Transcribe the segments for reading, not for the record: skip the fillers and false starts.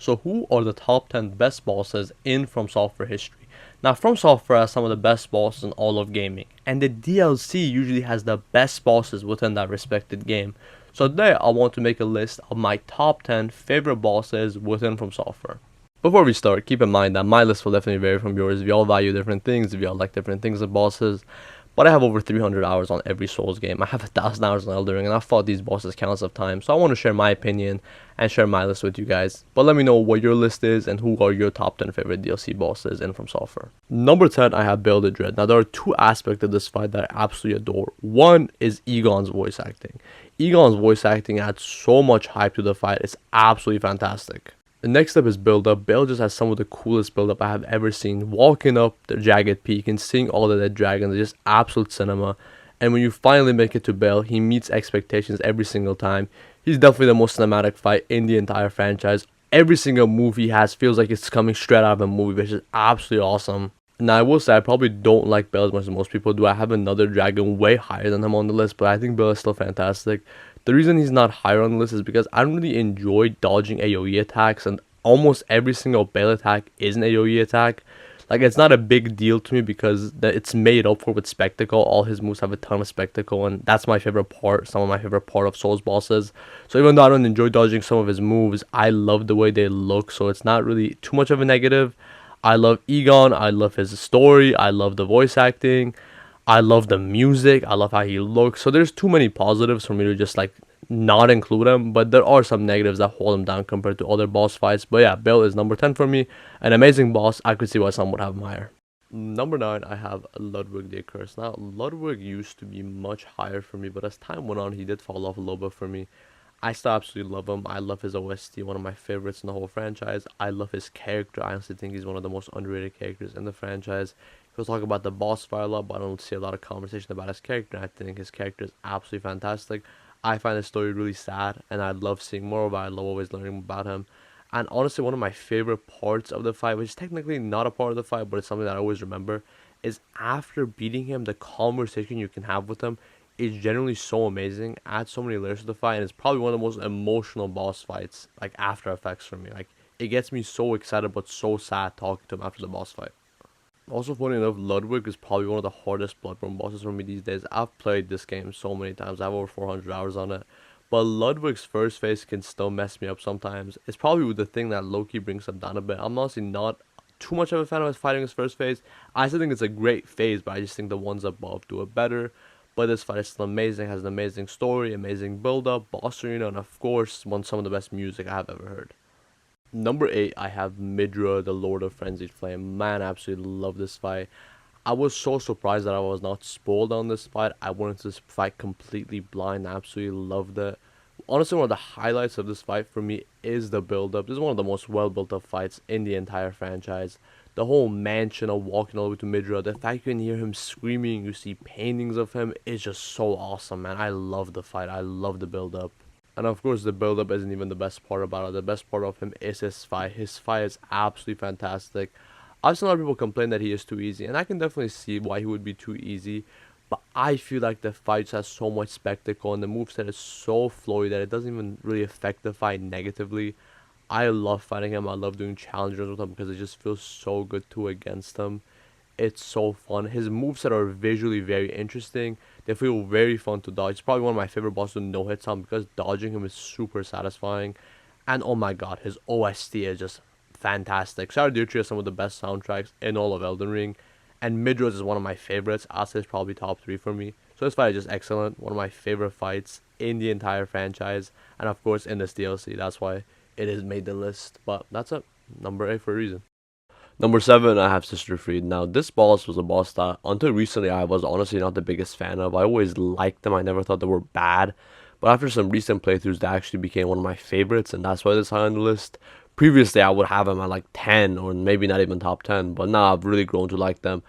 So who are the top 10 best bosses in From Software history? Now From Software has some of the best bosses in all of gaming, and the DLC usually has the best bosses within that respected game. So today I want to make a list of my top 10 favorite bosses within From Software. Before we start, keep in mind that my list will definitely vary from yours. If you all value different things, if you all like different things of bosses. But I have over 300 hours on every Souls game. I have 1,000 hours on Elden Ring, and I've fought these bosses countless of times. So I want to share my opinion and share my list with you guys. But let me know what your list is and who are your top 10 favorite DLC bosses in From Software. Number 10, I have Erdtree. Now there are two aspects of this fight that I absolutely adore. One is Egon's voice acting. Egon's voice acting adds so much hype to the fight. It's absolutely fantastic. The next up is build up. Bale just has some of the coolest build up I have ever seen. Walking up the jagged peak and seeing all of the dragons is just absolute cinema. And when you finally make it to Bale, he meets expectations every single time. He's definitely the most cinematic fight in the entire franchise. Every single move he has feels like it's coming straight out of a movie, which is absolutely awesome. Now I will say I probably don't like Bale as much as most people do. I have another dragon way higher than him on the list, but I think Bale is still fantastic. The reason he's not higher on the list is because I don't really enjoy dodging AoE attacks, and almost every single Bale attack is an AoE attack. Like, it's not a big deal to me because it's made up for with spectacle. All his moves have a ton of spectacle, and that's my favorite part, some of my favorite part of Souls bosses. So even though I don't enjoy dodging some of his moves, I love the way they look, so it's not really too much of a negative. I love Egon, I love his story, I love the voice acting, I love the music, I love how he looks. So there's too many positives for me to just like not include him, but there are some negatives that hold him down compared to other boss fights. But yeah, Bale is number 10 for me. An amazing boss. I could see why some would have him higher. Number 9, I have Ludwig the Accursed. Now, Ludwig used to be much higher for me, but as time went on, he did fall off a little bit for me. I still absolutely love him. I love his OST, one of my favorites in the whole franchise. I love his character. I honestly think he's one of the most underrated characters in the franchise. We'll talk about the boss fight a lot, but I don't see a lot of conversation about his character. I think his character is absolutely fantastic. I find his story really sad, and I love seeing more about it. I love always learning about him. And honestly, one of my favorite parts of the fight, which is technically not a part of the fight, but it's something that I always remember, is after beating him, the conversation you can have with him is generally so amazing. Adds so many layers to the fight, and it's probably one of the most emotional boss fights, like After Effects for me. Like, it gets me so excited but so sad talking to him after the boss fight. Also, funny enough, Ludwig is probably one of the hardest Bloodborne bosses for me these days. I've played this game so many times. I have over 400 hours on it. But Ludwig's first phase can still mess me up sometimes. It's probably the thing that low-key brings him down a bit. I'm honestly not too much of a fan of his fighting his first phase. I still think it's a great phase, but I just think the ones above do it better. But this fight is still amazing. Has an amazing story, amazing build-up, boss arena, and of course, some of the best music I have ever heard. Number 8, I have Midra, the Lord of Frenzied Flame. Man, I absolutely love this fight. I was so surprised that I was not spoiled on this fight. I went into this fight completely blind. I absolutely loved it. Honestly, one of the highlights of this fight for me is the build-up. This is one of the most well-built-up fights in the entire franchise. The whole mansion of walking all the way to Midra, the fact you can hear him screaming, you see paintings of him, is just so awesome, man. I love the fight. I love the build-up. And of course, the build-up isn't even the best part about it. The best part of him is his fight. His fight is absolutely fantastic. I've seen a lot of people complain that he is too easy, and I can definitely see why he would be too easy. But I feel like the fight has so much spectacle, and the moveset is so flowy that it doesn't even really affect the fight negatively. I love fighting him. I love doing challenges with him because it just feels so good to against him. It's so fun. His moveset are visually very interesting. They feel very fun to dodge. It's probably one of my favorite bosses to no hits on because dodging him is super satisfying. And oh my god, his OST is just fantastic. Erdtree has some of the best soundtracks in all of Elden Ring. And Midra's is one of my favorites. I'll say it's probably top 3 for me. So this fight is just excellent. One of my favorite fights in the entire franchise. And of course in this DLC. That's why it has made the list. But that's it. Number 8 for a reason. Number 7, I have Sister Fried. Now, this boss was a boss that, until recently, I was honestly not the biggest fan of. I always liked them. I never thought they were bad. But after some recent playthroughs, they actually became one of my favorites, and that's why this high on the list. Previously, I would have them at like 10, or maybe not even top 10. But now, I've really grown to like them.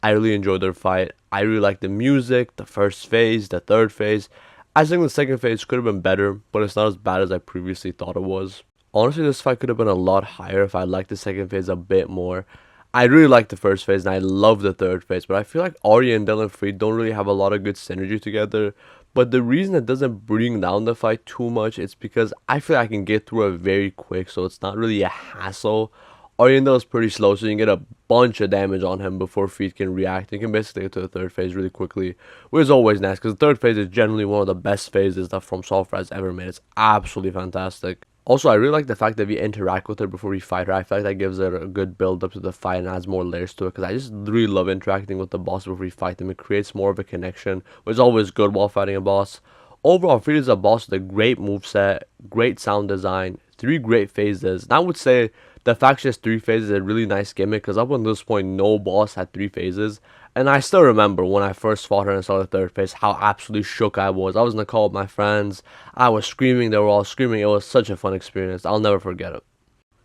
I really enjoyed their fight. I really like the music, the first phase, the third phase. I think the second phase could have been better, but it's not as bad as I previously thought it was. Honestly, this fight could have been a lot higher if I liked the second phase a bit more. I really like the first phase and I love the third phase, but I feel like Ori and Dlc don't really have a lot of good synergy together. But the reason it doesn't bring down the fight too much is because I feel I can get through it very quick, so it's not really a hassle. Oriental is pretty slow, so you can get a bunch of damage on him before Feet can react. You can basically get to the third phase really quickly, which is always nice, because the third phase is generally one of the best phases that From Software has ever made. It's absolutely fantastic. Also, I really like the fact that we interact with her before we fight her. I feel like that gives her a good build up to the fight and adds more layers to it, because I just really love interacting with the boss before we fight them. It creates more of a connection, which is always good while fighting a boss. Overall, Frieza is a boss with a great moveset, great sound design, 3 great phases. And I would say the fact she has 3 phases is a really nice gimmick, because up until this point, no boss had 3 phases. And I still remember when I first fought her and saw the third phase, how absolutely shook I was. I was in the call with my friends. I was screaming. They were all screaming. It was such a fun experience. I'll never forget it.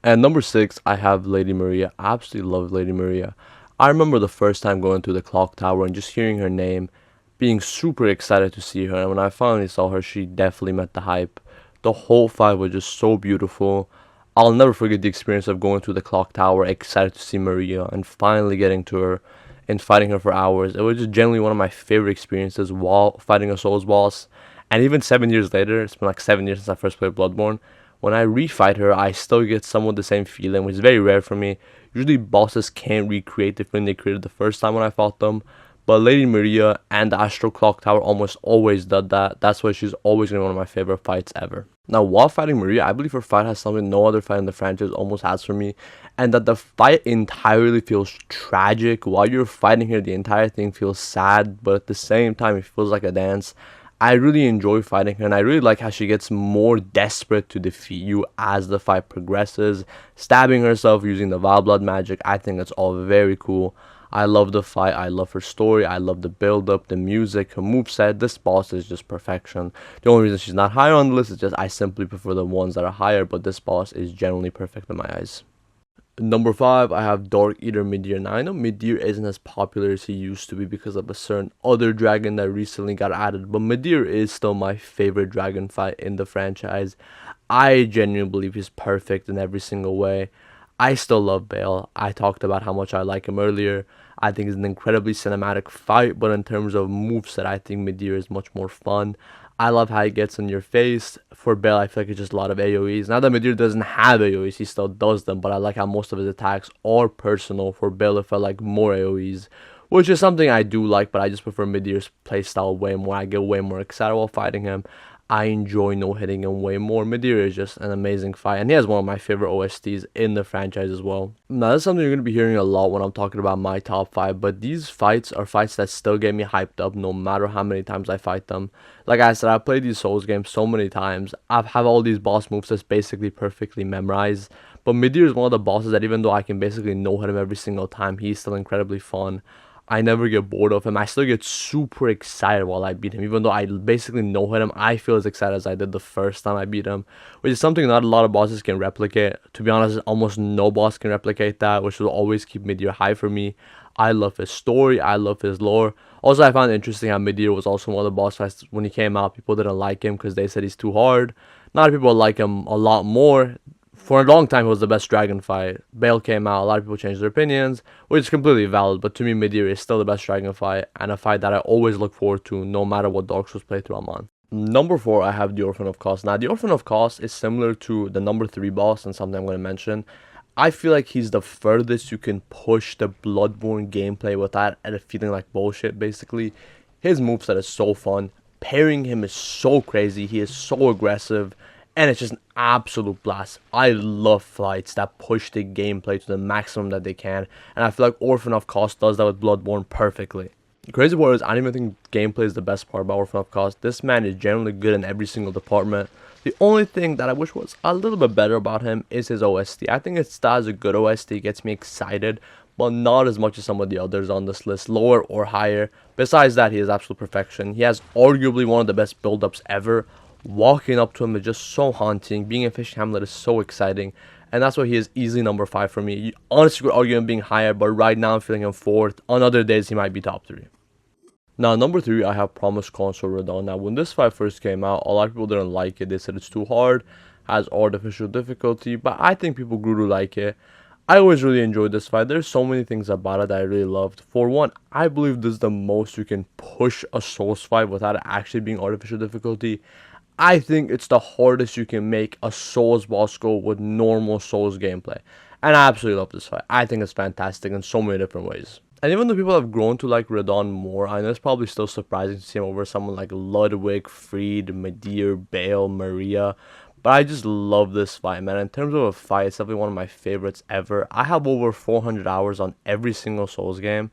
And number 6, I have Lady Maria. I absolutely love Lady Maria. I remember the first time going to the clock tower and just hearing her name, being super excited to see her. And when I finally saw her, she definitely met the hype. The whole fight was just so beautiful. I'll never forget the experience of going to the clock tower, excited to see Maria, and finally getting to her and fighting her for hours. It was just generally one of my favorite experiences while fighting a Souls boss. And even 7 years later, it's been like 7 years since I first played Bloodborne, when I refight her, I still get somewhat the same feeling, which is very rare for me. Usually bosses can't recreate the feeling they created the first time when I fought them, but Lady Maria and the Astral Clock Tower almost always did that. That's why she's always going to be one of my favorite fights ever. Now, while fighting Maria, I believe her fight has something no other fight in the franchise almost has for me, and that the fight entirely feels tragic. While you're fighting her, the entire thing feels sad, but at the same time, it feels like a dance. I really enjoy fighting her, and I really like how she gets more desperate to defeat you as the fight progresses, stabbing herself using the Vile Blood magic. I think it's all very cool. I love the fight, I love her story, I love the build up, the music, her moveset. This boss is just perfection. The only reason she's not higher on the list is just I simply prefer the ones that are higher, but this boss is generally perfect in my eyes. Number 5, I have Dark Eater Midar. Now, I know Midar isn't as popular as he used to be because of a certain other dragon that recently got added, but Midar is still my favorite dragon fight in the franchise. I genuinely believe he's perfect in every single way. I still love Bale. I talked about how much I like him earlier. I think it's an incredibly cinematic fight, but in terms of moveset, I think Midar is much more fun. I love how he gets in your face. For Bale, I feel like it's just a lot of AoEs. Now that Midar doesn't have AoEs, he still does them, but I like how most of his attacks are personal. For Bale, it felt like more AoEs, which is something I do like, but I just prefer Midir's playstyle way more. I get way more excited while fighting him. I enjoy no-hitting him way more. Midar is just an amazing fight, and he has one of my favorite OSTs in the franchise as well. Now, that's something you're going to be hearing a lot when I'm talking about my top 5, but these fights are fights that still get me hyped up no matter how many times I fight them. Like I said, I've played these Souls games so many times. I have all these boss moves that's basically perfectly memorized, but Midar is one of the bosses that even though I can basically no-hit him every single time, he's still incredibly fun. I never get bored of him. I still get super excited while I beat him. Even though I basically no-hit him, I feel as excited as I did the first time I beat him, which is something not a lot of bosses can replicate. To be honest, almost no boss can replicate that, which will always keep Midar high for me. I love his story. I love his lore. Also, I found it interesting how Midar was also one of the boss fights when he came out. People didn't like him because they said he's too hard. Now people like him a lot more. For a long time, it was the best dragon fight. Bale came out, a lot of people changed their opinions, which is completely valid, but to me, Midar is still the best dragon fight, and a fight that I always look forward to, no matter what Dark Souls playthrough I'm on. Number 4, I have the Orphan of Cost. Now, the Orphan of Cost is similar to the number 3 boss, and something I'm going to mention. I feel like he's the furthest you can push the Bloodborne gameplay without it feeling like bullshit, basically. His moveset is so fun. Pairing him is so crazy. He is so aggressive. And it's just an absolute blast. I love fights that push the gameplay to the maximum that they can. And I feel like Orphan of Cost does that with Bloodborne perfectly. The crazy part is, I don't even think gameplay is the best part about Orphan of Cost. This man is generally good in every single department. The only thing that I wish was a little bit better about him is his OST. I think it still has a good OST. It gets me excited, but not as much as some of the others on this list, lower or higher. Besides that, he is absolute perfection. He has arguably one of the best build-ups ever. Walking up to him is just so haunting. Being a Fish Hamlet is so exciting. And that's why he is easily number 5 for me. You honestly could argue him being higher, but right now I'm feeling him 4th. On other days, he might be top 3. Now, number 3, I have Promised Consul Radon. Now, when this fight first came out, a lot of people didn't like it. They said it's too hard, has artificial difficulty, but I think people grew to like it. I always really enjoyed this fight. There's so many things about it that I really loved. For one, I believe this is the most you can push a Souls fight without it actually being artificial difficulty. I think it's the hardest you can make a Souls boss go with normal Souls gameplay. And I absolutely love this fight. I think it's fantastic in so many different ways. And even though people have grown to like Radon more, I know it's probably still surprising to see him over someone like Ludwig, Fried, Midar, Bale, Maria. But I just love this fight, man. In terms of a fight, it's definitely one of my favorites ever. I have over 400 hours on every single Souls game.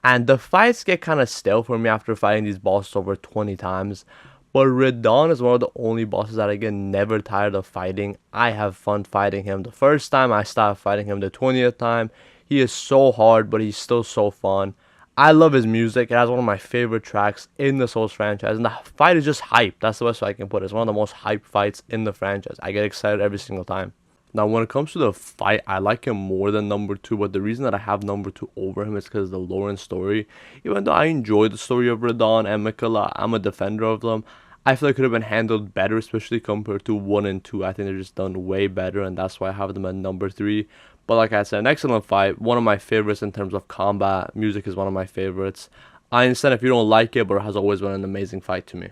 And the fights get kind of stale for me after fighting these bosses over 20 times. But Radon is one of the only bosses that I get never tired of fighting. I have fun fighting him the first time. I stopped fighting him the 20th time. He is so hard, but he's still so fun. I love his music. It has one of my favorite tracks in the Souls franchise. And the fight is just hype. That's the best way I can put it. It's one of the most hype fights in the franchise. I get excited every single time. Now, when it comes to the fight, I like him more than number 2. But the reason that I have number 2 over him is because of the lore and story. Even though I enjoy the story of Radon and Miquella, I'm a defender of them. I feel like it could have been handled better, especially compared to 1 and 2. I think they're just done way better, and that's why I have them at number 3. But like I said, an excellent fight. One of my favorites in terms of combat. Music is one of my favorites. I understand if you don't like it, but it has always been an amazing fight to me.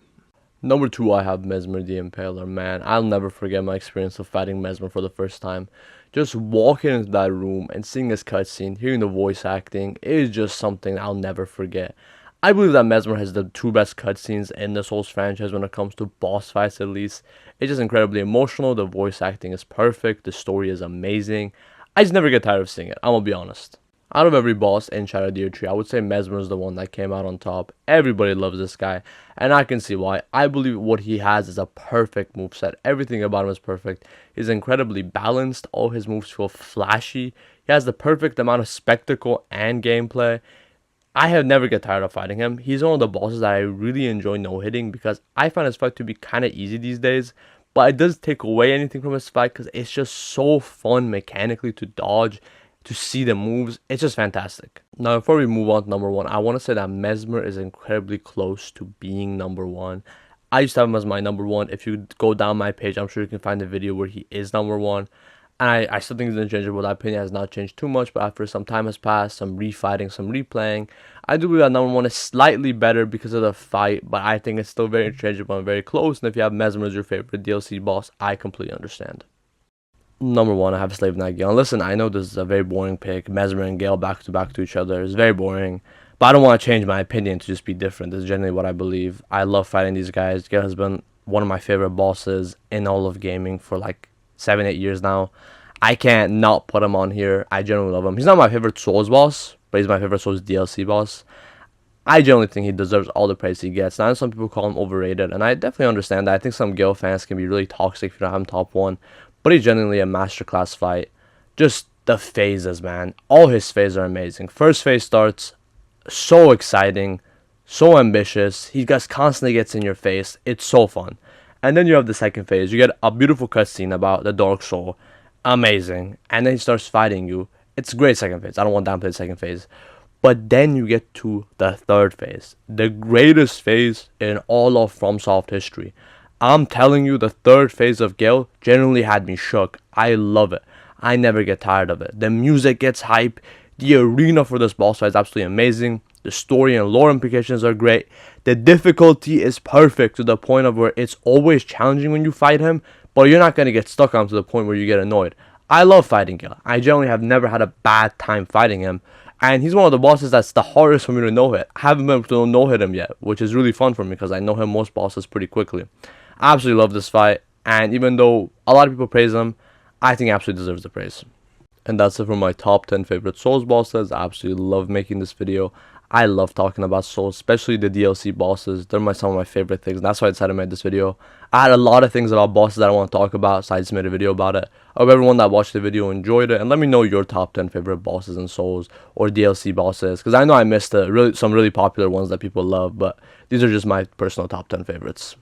Number 2, I have Mesmer the Impaler. Man, I'll never forget my experience of fighting Mesmer for the first time. Just walking into that room and seeing his cutscene, hearing the voice acting, is just something I'll never forget. I believe that Mesmer has the 2 best cutscenes in the Souls franchise when it comes to boss fights at least. It's just incredibly emotional, the voice acting is perfect, the story is amazing. I just never get tired of seeing it, I'm gonna be honest. Out of every boss in Shadow Erdtree, I would say Mesmer is the one that came out on top. Everybody loves this guy, and I can see why. I believe what he has is a perfect moveset. Everything about him is perfect. He's incredibly balanced, all his moves feel flashy. He has the perfect amount of spectacle and gameplay. I have never get tired of fighting him. He's one of the bosses that I really enjoy no-hitting because I find his fight to be kind of easy these days. But it does take away anything from his fight because it's just so fun mechanically to dodge, to see the moves. It's just fantastic. Now, before we move on to number 1, I want to say that Mesmer is incredibly close to being number 1. I used to have him as my number 1. If you go down my page, I'm sure you can find a video where he is number 1. And I still think he's interchangeable. That opinion has not changed too much, but after some time has passed, some refighting, some replaying, I do believe that number 1 is slightly better because of the fight, but I think it's still very interchangeable and very close. And if you have Mesmer as your favorite DLC boss, I completely understand. Number 1, I have Slave Knight Gale. Listen, I know this is a very boring pick. Mesmer and Gale back to each other is very boring, but I don't want to change my opinion to just be different. This is generally what I believe. I love fighting these guys. Gale has been one of my favorite bosses in all of gaming for like 7-8 years now. I can't not put him on here. I generally love him. He's not my favorite Souls boss, but he's my favorite Souls DLC boss. I generally think he deserves all the praise he gets. Now, some people call him overrated, and I definitely understand that. I think some Gale fans can be really toxic if you don't have him top 1, but he's genuinely a masterclass fight. Just the phases, man. All his phases are amazing. First phase starts so exciting, so ambitious. He just constantly gets in your face. It's so fun. And then you have the second phase. You get a beautiful cutscene about the Dark Soul. Amazing. And then he starts fighting you. It's a great second phase. I don't want to downplay the second phase. But then you get to the third phase. The greatest phase in all of FromSoft history. I'm telling you, the third phase of Gale generally had me shook. I love it. I never get tired of it. The music gets hype. The arena for this boss fight is absolutely amazing. The story and lore implications are great. The difficulty is perfect to the point of where it's always challenging when you fight him, but you're not going to get stuck on to the point where you get annoyed. I love fighting Gale. I generally have never had a bad time fighting him. And he's one of the bosses that's the hardest for me to no-hit. I haven't been able to no-hit him yet, which is really fun for me because I know him most bosses pretty quickly. I absolutely love this fight, and even though a lot of people praise him, I think he absolutely deserves the praise. And that's it for my top 10 favorite Souls bosses. I absolutely love making this video. I love talking about Souls, especially the DLC bosses. They're some of my favorite things, and that's why I decided to make this video. I had a lot of things about bosses that I want to talk about, so I just made a video about it. I hope everyone that watched the video enjoyed it, and let me know your top 10 favorite bosses in Souls or DLC bosses, because I know I missed some really popular ones that people love, but these are just my personal top 10 favorites.